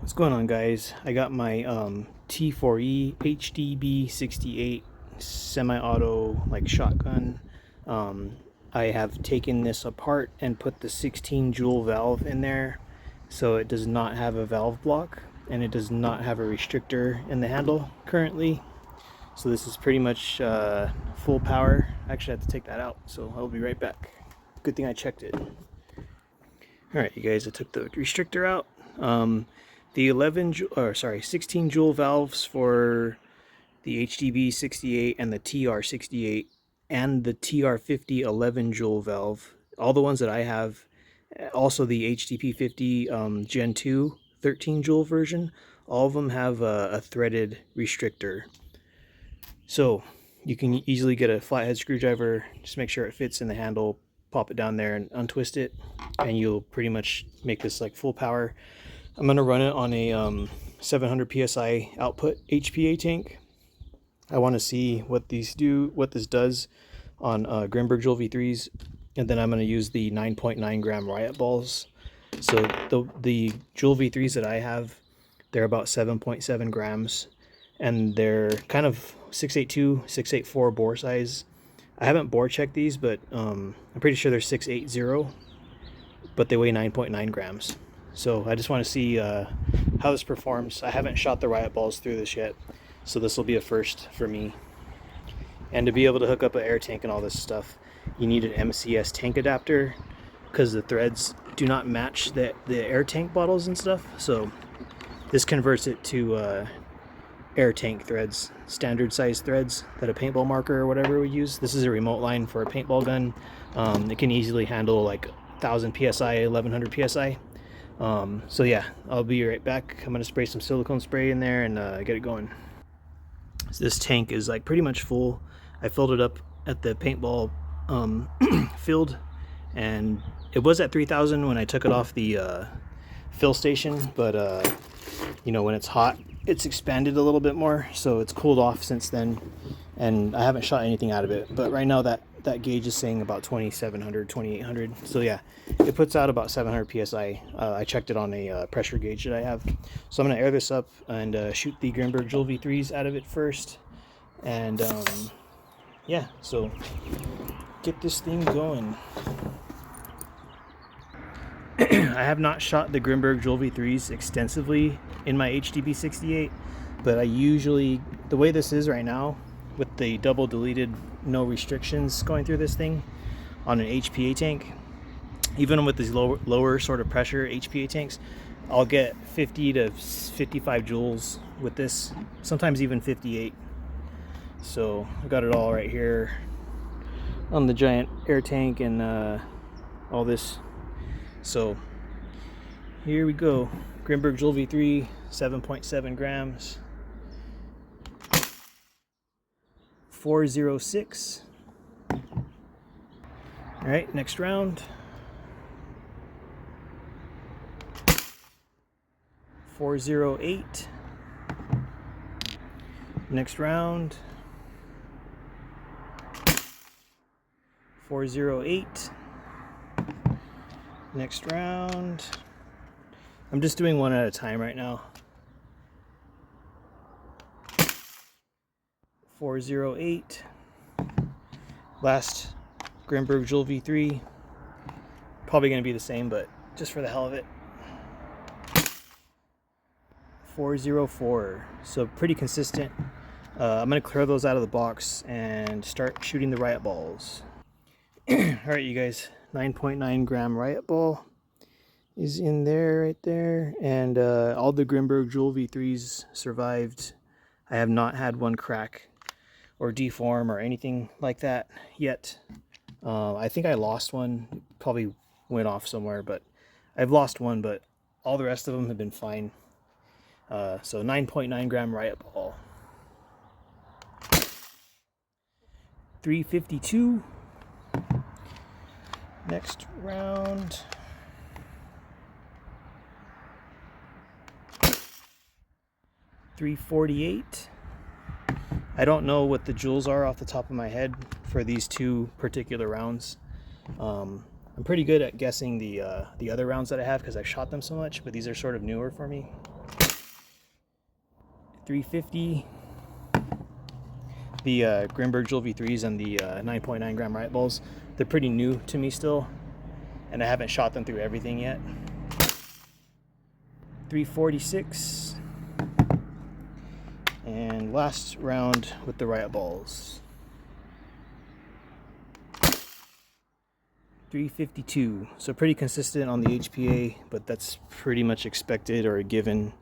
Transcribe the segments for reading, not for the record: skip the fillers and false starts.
What's going on, guys? I got my T4E HDB68 semi-auto like shotgun. I have taken this apart and put the 16 Joule valve in there, so it does not have a valve block and it does not have a restrictor in the handle currently. So this is pretty much full power. I actually have to take that out, so I'll be right back. Good thing I checked it. Alright, you guys, I took the restrictor out. The 16 Joule valves for the HDB68 and the TR68 and the TR50 11 Joule valve, all the ones that I have, also the HDP50 Gen 2 13 Joule version, all of them have a threaded restrictor. So you can easily get a flathead screwdriver, just make sure it fits in the handle, pop it down there and untwist it, and you'll pretty much make this like full power. I'm going to run it on a 700 PSI output HPA tank. I want to see what this does on Grimburg Joule V3s, and then I'm going to use the 9.9 gram Riot balls. So the Joule V3s that I have, they're about 7.7 grams, and they're kind of 682, 684 bore size. I haven't bore checked these, but I'm pretty sure they're 680, but they weigh 9.9 grams. So I just want to see how this performs. I haven't shot the Riot balls through this yet, so this will be a first for me. And to be able to hook up an air tank and all this stuff, you need an MCS tank adapter, because the threads do not match the air tank bottles and stuff. So this converts it to air tank threads, standard size threads that a paintball marker or whatever would use. This is a remote line for a paintball gun. It can easily handle like 1000 psi, 1100 psi. So yeah, I'll be right back. I'm gonna spray some silicone spray in there and get it going. So this tank is like pretty much full. I filled it up at the paintball field, and it was at 3000 when I took it off the fill station, but you know, when it's hot it's expanded a little bit more, so it's cooled off since then, and I haven't shot anything out of it. But right now that gauge is saying about 2700, 2800. So yeah, it puts out about 700 psi. I checked it on a pressure gauge that I have. So I'm gonna air this up and shoot the Grimburg Joule V3s out of it first, and yeah, so get this thing going. I have not shot the Grimburg Joule V3s extensively in my HDB68, but I usually, the way this is right now, with the double deleted, no restrictions going through this thing on an HPA tank, even with these lower sort of pressure HPA tanks, I'll get 50 to 55 joules with this, sometimes even 58. So I got it all right here on the giant air tank and all this. So here we go. Grimburg Joule V3, 7.7 grams. 406. All right, next round. 408. Next round. 408. Next round. I'm just doing one at a time right now. 408. Last Grimburg Joule V3. Probably going to be the same, but just for the hell of it. 404. So pretty consistent. I'm going to clear those out of the box and start shooting the Riot balls. Alright, you guys. 9.9 gram Riot ball is in there, right there, and all the Grimburg Joule V3s survived. I have not had one crack or deform or anything like that yet. I think I lost one, probably went off somewhere, but I've lost one, but all the rest of them have been fine. So 9.9 gram Riot ball. 352. Next round. 348. I don't know what the joules are off the top of my head for these two particular rounds. I'm pretty good at guessing the other rounds that I have because I've shot them so much, but these are sort of newer for me. 350. The Grimburg Joule V3s and the 9.9 gram Riot balls, they're pretty new to me still, and I haven't shot them through everything yet. 346. And last round with the Riot balls. 352. So pretty consistent on the HPA, but that's pretty much expected or a given.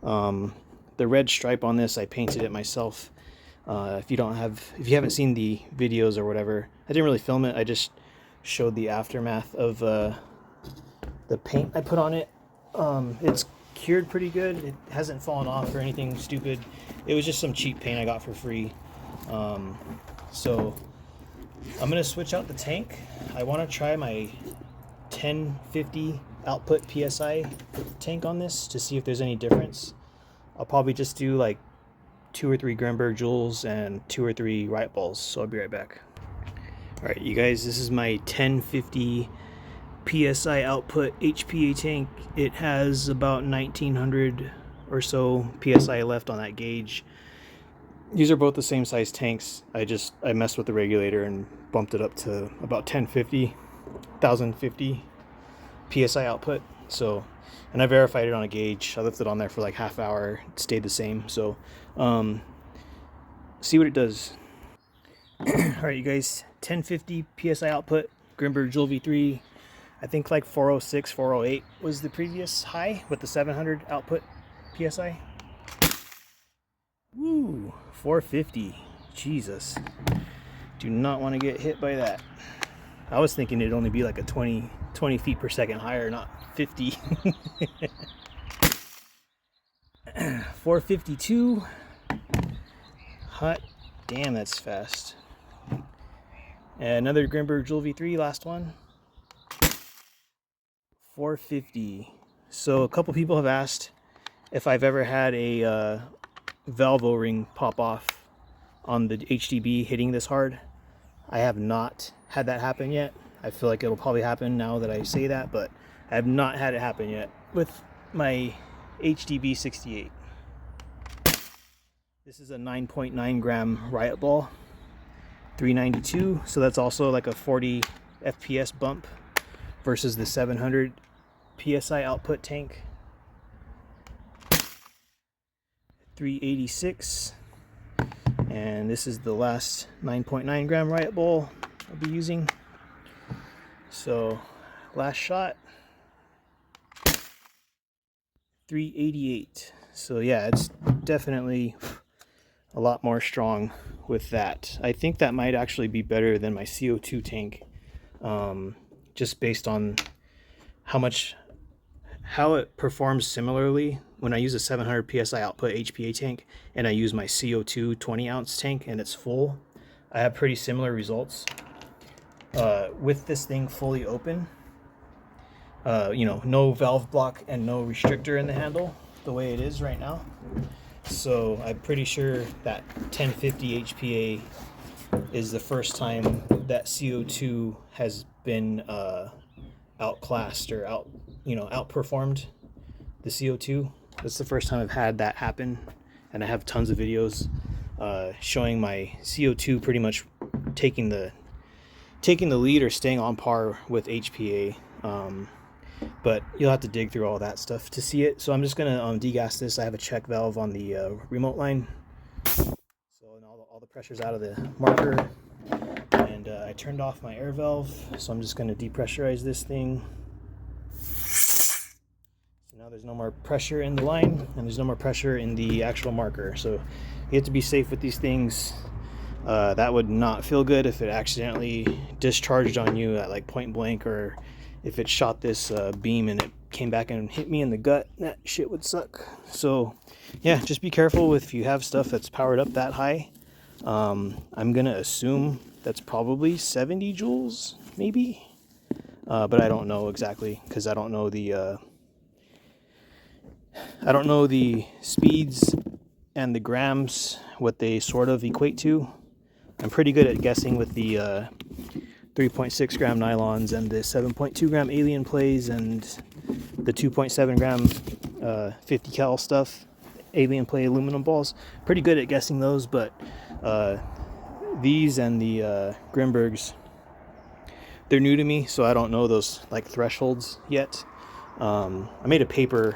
The red stripe on this, I painted it myself. If you haven't seen the videos or whatever, I didn't really film it. I just showed the aftermath of the paint I put on it. It's cured pretty good. It hasn't fallen off or anything stupid. It was just some cheap paint I got for free. So I'm gonna switch out the tank. I want to try my 1050 output PSI tank on this to see if there's any difference. I'll probably just do like 2 or 3 Grimburg Joules and 2 or 3 Riot balls, so I'll be right back. Alright you guys, this is my 1050 PSI output HPA tank. It has about 1900 or so PSI left on that gauge. These are both the same size tanks. I messed with the regulator and bumped it up to about 1050 PSI output. So, and I verified it on a gauge. I left it on there for like half hour. It stayed the same. So, see what it does. Alright you guys, 1050 PSI output, Grimburg Joule V3. I think like 406, 408 was the previous high with the 700 output PSI. Woo, 450. Jesus. Do not want to get hit by that. I was thinking it'd only be like a 20 feet per second higher, not 50. 452. Hot damn, that's fast. And another Grimburg Joule V3, last one. 450. So a couple people have asked if I've ever had a valve O-ring pop off on the HDB hitting this hard. I have not had that happen yet. I feel like it'll probably happen now that I say that, but I have not had it happen yet with my HDB68. This is a 9.9 gram Riot ball, 392, so that's also like a 40 FPS bump versus the 700 PSI output tank. 386, and this is the last 9.9 gram Riot ball I'll be using. So last shot, 388. So yeah, it's definitely a lot more strong with that. I think that might actually be better than my CO2 tank, just based on how it performs similarly when I use a 700 PSI output HPA tank and I use my CO2 20 ounce tank and it's full. I have pretty similar results. With this thing fully open, you know, no valve block and no restrictor in the handle the way it is right now. So I'm pretty sure that 1050 HPA is the first time that CO2 has been outclassed or outperformed the CO2. That's the first time I've had that happen, and I have tons of videos showing my CO2 pretty much taking the lead or staying on par with HPA. But you'll have to dig through all that stuff to see it. So I'm just gonna degas this. I have a check valve on the remote line, so all the pressure's out of the marker, and I turned off my air valve, so I'm just gonna depressurize this thing. So now there's no more pressure in the line and there's no more pressure in the actual marker. So you have to be safe with these things. That would not feel good if it accidentally discharged on you at like point blank, or if it shot this beam and it came back and hit me in the gut. That shit would suck. So yeah, just be careful if you have stuff that's powered up that high. I'm gonna assume that's probably 70 joules maybe, but I don't know exactly because I don't know the speeds and the grams, what they sort of equate to. I'm pretty good at guessing with the 3.6 gram nylons and the 7.2 gram alien plays and the 2.7 gram 50 cal stuff. alien play aluminum balls. Pretty good at guessing those, but these and the Grimburgs, they're new to me, so I don't know those like thresholds yet. I made a paper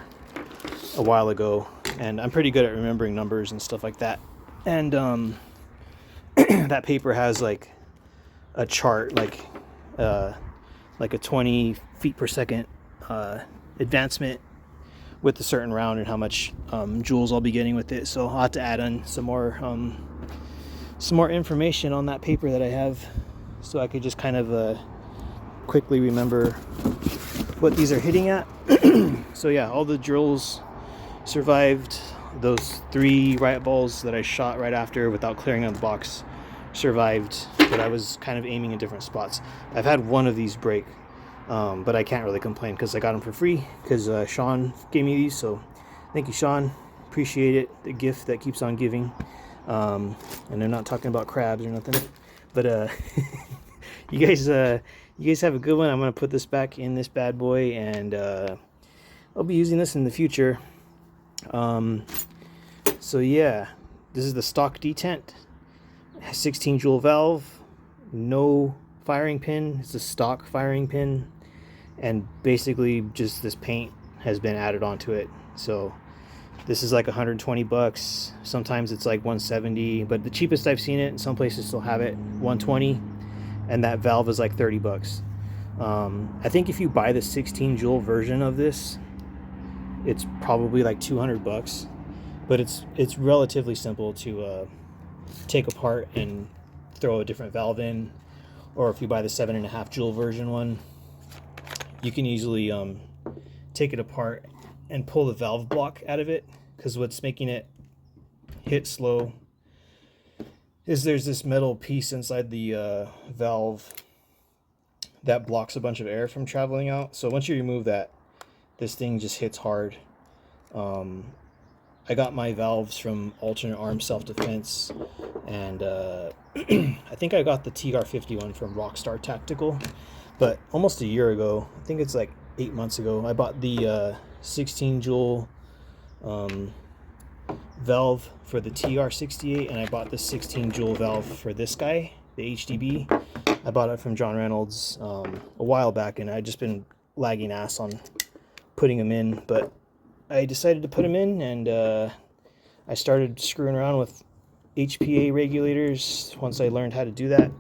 a while ago, and I'm pretty good at remembering numbers and stuff like that. And that paper has like a chart, like a 20 feet per second advancement with a certain round and how much joules I'll be getting with it. So I'll have to add in some more information on that paper that I have, so I could just kind of quickly remember what these are hitting at. So yeah, all the drills survived. Those 3 riot balls that I shot right after without clearing out the box survived, but I was kind of aiming in different spots. I've had one of these break, but I can't really complain because I got them for free because Sean gave me these. So thank you, Sean. Appreciate it. The gift that keeps on giving. And they're not talking about crabs or nothing, but you guys have a good one. I'm gonna put this back in this bad boy, and I'll be using this in the future. So yeah, this is the stock detent. 16 joule valve, no firing pin. It's a stock firing pin, and basically just this paint has been added onto it. So this is like 120 bucks. Sometimes it's like 170, but the cheapest I've seen it, and some places still have it, 120, and that valve is like 30 bucks. I think if you buy the 16 joule version of this, it's probably like 200 bucks, but it's relatively simple to take apart and throw a different valve in. Or if you buy the 7.5 joule version one, you can easily take it apart and pull the valve block out of it, because what's making it hit slow is there's this metal piece inside the valve that blocks a bunch of air from traveling out. So once you remove that, this thing just hits hard. I got my valves from Alternate Arm Self-Defense, and I think I got the TR50 one from Rockstar Tactical, but almost a year ago, I think it's like 8 months ago, I bought the 16 joule valve for the TR68, and I bought the 16 joule valve for this guy, the HDB. I bought it from John Reynolds a while back, and I'd just been lagging ass on putting them in, but I decided to put them in, and I started screwing around with HPA regulators once I learned how to do that.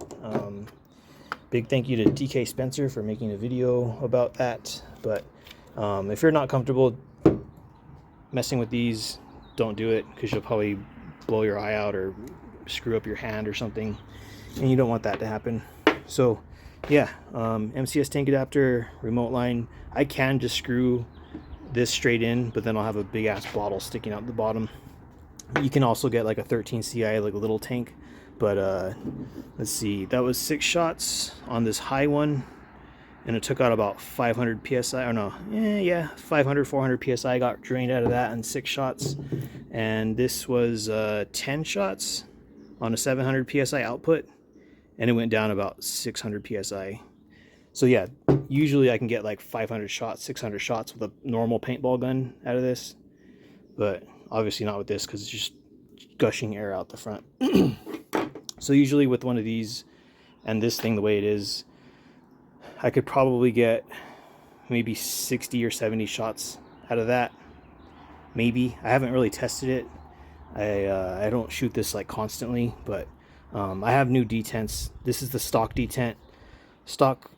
Big thank you to DK Spencer for making a video about that. But if you're not comfortable messing with these, don't do it, because you'll probably blow your eye out or screw up your hand or something, and you don't want that to happen. So yeah, MCS tank adapter, remote line. I can just screw this straight in, but then I'll have a big ass bottle sticking out the bottom. You can also get like a 13 CI, like a little tank, but let's see, that was 6 shots on this high one, and it took out about 500 psi, or no, yeah, 400 psi got drained out of that in 6 shots. And this was 10 shots on a 700 psi output, and it went down about 600 psi. So yeah, usually I can get like 500 shots, 600 shots with a normal paintball gun out of this, but obviously not with this, because it's just gushing air out the front. So usually with one of these and this thing the way it is, I could probably get maybe 60 or 70 shots out of that. Maybe. I haven't really tested it. I don't shoot this like constantly, but I have new detents. This is the stock detent, stock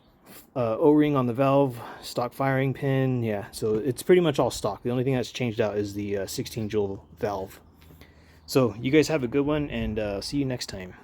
O-ring on the valve, stock firing pin. Yeah, so it's pretty much all stock. The only thing that's changed out is the 16 joule valve. So you guys have a good one, and see you next time.